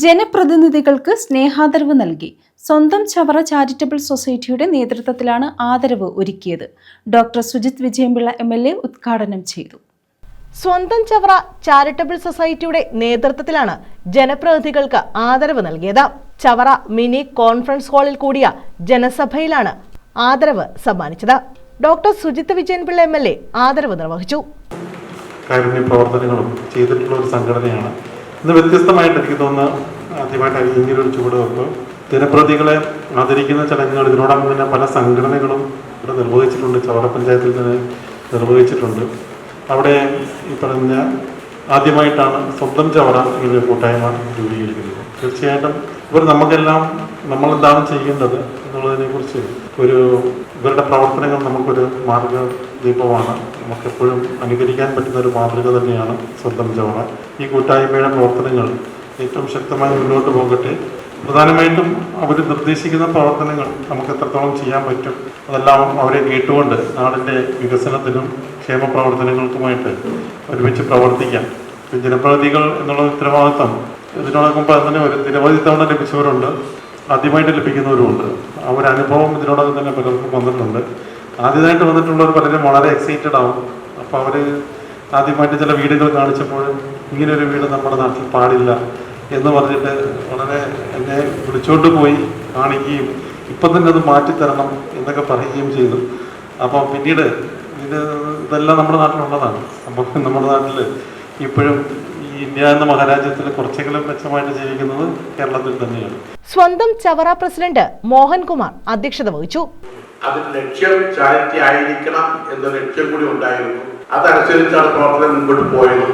ജനപ്രതിനിധികൾക്ക് സ്നേഹാദരവ് നൽകി. സ്വന്തം ചവറ ചാരിറ്റബിൾ സൊസൈറ്റിയുടെ നേതൃത്വത്തിലാണ് ആദരവ് ഒരുക്കിയത്. ഡോക്ടർ സുജിത് വിജയൻപിള്ള MLA ഉദ്ഘാടനം ചെയ്തു. സ്വന്തം ചവറ ചാരിറ്റബിൾ സൊസൈറ്റിയുടെ നേതൃത്വത്തിലാണ് ജനപ്രതിനിധികൾക്ക് ആദരവ് നൽകിയത്. ചവറ മിനി കോൺഫറൻസ് ഹാളിൽ കൂടിയ ജനസഭയിലാണ് ആദരവ് സമ്മാനിച്ചത്. ഡോക്ടർ സുജിത് വിജയൻപിള്ള MLA ആദരവ് നിർവഹിച്ചു. കാരുണ്യ പ്രവർത്തനങ്ങളും ചെയ്തിട്ടുള്ള ഒരു സംഘടനയാണ്. ഇന്ന് വ്യത്യസ്തമായിട്ട് എനിക്ക് തോന്നുന്ന ആദ്യമായിട്ട് ഇങ്ങനൊരു ചുവടുവെപ്പ്. ജനപ്രതിനിധികളെ ആദരിക്കുന്ന ചടങ്ങുകൾ ഇതിനോടൊപ്പം തന്നെ പല സംഘടനകളും ഇവിടെ നിർവഹിച്ചിട്ടുണ്ട്. ചവറ പഞ്ചായത്തിൽ തന്നെ നിർവഹിച്ചിട്ടുണ്ട്. അവിടെ ഈ പറഞ്ഞ ആദ്യമായിട്ടാണ് സ്വന്തം ചവറ ഇങ്ങനെ കൂട്ടായ്മ രൂപീകരിക്കുന്നത്. തീർച്ചയായിട്ടും ഇവർ നമുക്കെല്ലാം നമ്മളെന്താണ് ചെയ്യേണ്ടത് എന്നുള്ളതിനെക്കുറിച്ച് ഇവരുടെ പ്രവർത്തനങ്ങൾ നമുക്കൊരു മാർഗദീപമാണ്. നമുക്കെപ്പോഴും അനുകരിക്കാൻ പറ്റുന്ന ഒരു മാതൃക തന്നെയാണ് സ്വന്തം ചവറ. ഈ കൂട്ടായ്മയുടെ പ്രവർത്തനങ്ങൾ ഏറ്റവും ശക്തമായി മുന്നോട്ട് പോകട്ടെ. പ്രധാനമായിട്ടും അവർ നിർദ്ദേശിക്കുന്ന പ്രവർത്തനങ്ങൾ നമുക്ക് എത്രത്തോളം ചെയ്യാൻ പറ്റും അതെല്ലാം അവരെ കേട്ടുകൊണ്ട് നാടിൻ്റെ വികസനത്തിനും ക്ഷേമ പ്രവർത്തനങ്ങൾക്കുമായിട്ട് ഒരുമിച്ച് പ്രവർത്തിക്കാം. ജനപ്രതിനിധികൾ എന്നുള്ള ഉത്തരവാദിത്വം ഇതിനോടൊപ്പം തന്നെ നിരവധി തവണ ലഭിച്ചവരുണ്ട്, ആദ്യമായിട്ട് ലഭിക്കുന്നവരുമുണ്ട്. ആ ഒരു അനുഭവം ഇതിനോടൊപ്പം തന്നെ പലർക്കും വന്നിട്ടുണ്ട്. ആദ്യമായിട്ട് വന്നിട്ടുള്ളവർ പലരും വളരെ എക്സൈറ്റഡ് ആവും. അപ്പോൾ അവർ ആദ്യമായിട്ട് ചില വീടുകൾ കാണിച്ചപ്പോൾ ഇങ്ങനൊരു വീട് നമ്മുടെ നാട്ടിൽ പാടില്ല എന്ന് പറഞ്ഞിട്ട് വളരെ എന്നെ വിളിച്ചുകൊണ്ട് പോയി കാണിക്കുകയും ഇപ്പം തന്നെ അത് മാറ്റിത്തരണം എന്നൊക്കെ പറയുകയും ചെയ്തു. അപ്പോൾ പിന്നീട് ഇതെല്ലാം നമ്മുടെ നാട്ടിലുള്ളതാണ്. അപ്പോൾ നമ്മുടെ നാട്ടിൽ ഇപ്പോഴും ഈ ഇന്ത്യ എന്ന മഹാരാജ്യത്തിൽ കുറച്ചെങ്കിലും മെച്ചമായിട്ട് ജീവിക്കുന്നത് കേരളത്തിൽ തന്നെയാണ്. സ്വന്തം ചവറ പ്രസിഡന്റ് മോഹൻകുമാർ അധ്യക്ഷത വഹിച്ചു. അതിന് ലക്ഷ്യം ചാരിറ്റി ആയിരിക്കണം എന്ന ലക്ഷ്യം കൂടി ഉണ്ടായിരുന്നു. അതനുസരിച്ചാണ് പ്രവർത്തനം മുൻപോട്ട് പോയത്.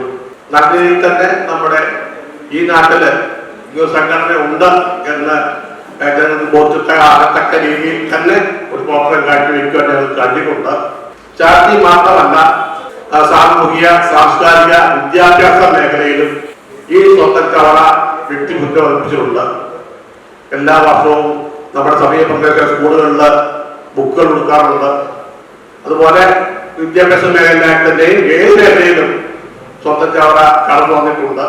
നല്ല രീതിയിൽ തന്നെ നമ്മുടെ ഈ നാട്ടില് ഈ സംഘടന ഉണ്ട് എന്ന് ജനങ്ങൾക്ക് ബോധ്യത്തക്ക രീതിയിൽ തന്നെ ഒരു പ്രവർത്തനം കാഴ്ചവെക്കുവാൻ ഞങ്ങൾ കണ്ടിട്ടുണ്ട്. ചാരിറ്റി മാത്രമല്ല, സാമൂഹിക സാംസ്കാരിക വിദ്യാഭ്യാസ മേഖലയിലും ഈ സ്വന്തം ചവറ വ്യക്തിമുദ്ര പതിപ്പിച്ചിട്ടുണ്ട്. എല്ലാ വർഷവും നമ്മുടെ സമീപ പ്രദേശ സ്കൂളുകളിൽ ബുക്കുകൾ കൊടുക്കാറുണ്ട്. അതുപോലെ വിദ്യാഭ്യാസ മേഖലയിലും ഏത് മേഖലയിലും സ്വന്തം ചവറ കടന്നു വന്നിട്ടുണ്ട്.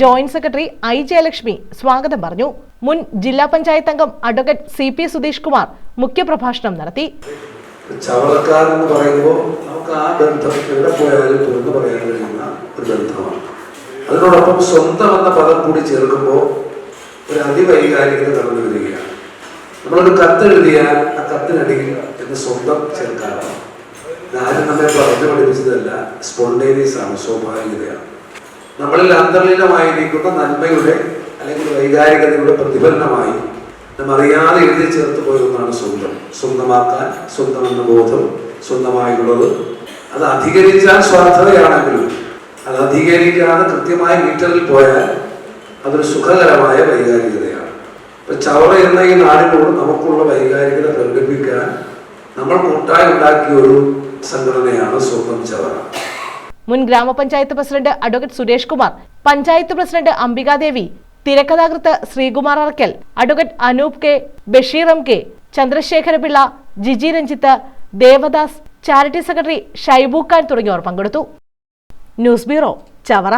ജോയിന്റ് സെക്രട്ടറി I ജയലക്ഷ്മി സ്വാഗതം പറഞ്ഞു. മുൻ ജില്ലാ പഞ്ചായത്ത് അംഗം അഡ്വക്കേറ്റ് CP സുധീഷ് കുമാർ മുഖ്യപ്രഭാഷണം നടത്തി. ചവറക്കാരെന്ന് പറയുമ്പോൾ നമുക്ക് ആ ബന്ധം എവിടെ പോയാലും തുറന്നു പറയാൻ കഴിയുന്ന ഒരു ബന്ധമാണ്. അതിനോടൊപ്പം സ്വന്തം എന്ന പദം കൂടി ചേർക്കുമ്പോൾ ഒരു അതിവൈകാരികത കടന്നു വരികയാണ്. നമ്മളൊരു കത്തെഴുതിയാൽ ആ കത്തിനടിയിൽ എന്ന് സ്വന്തം ചേർക്കാറാണ്. ആരും നമ്മെ പറഞ്ഞു പഠിപ്പിച്ചതല്ല, സ്പോണ്ടേനിയസ് ആണ്, സ്വാഭാവികതയാണ്. നമ്മളിൽ അന്തർലീനമായിരിക്കുന്ന നന്മയുടെ അല്ലെങ്കിൽ വൈകാരികതയുടെ പ്രതിഫലനമായി നാം അറിയാതെ എഴുതി ചേർത്ത് പോയൊന്നാണ് സ്വന്തം. സ്വന്തമാക്കാൻ, സ്വന്തം എന്ന ബോധം, സ്വന്തമായുള്ളത്. അത് അധികരിച്ചാൽ സ്വാർത്ഥതയാണെങ്കിലും അത് അധികരിക്കാതെ കൃത്യമായ മീറ്ററിൽ പോയാൽ അതൊരു സുഖകരമായ വൈകാരികതയാണ്. ഇപ്പൊ ചവറ എന്ന ഈ നാടിനോട് നമുക്കുള്ള വൈകാരികത പ്രകടിപ്പിക്കാൻ നമ്മൾ കൂട്ടായി ഉണ്ടാക്കിയ ഒരു സംഘടനയാണ് സ്വന്തം ചവറ. മുൻ ഗ്രാമപഞ്ചായത്ത് president advocate Suresh Kumar, panchayat president Ambikadevi, തിരക്കഥാകൃത്ത് Sreekumar Arakkal, advocate Anoop K, Basheer M K, Chandrasekharapillai, Giji Ranjith, Devadas, charity secretary Shaibu Khan തുടങ്ങിയവർ പങ്കെടുത്തു. News bureau, Chavara.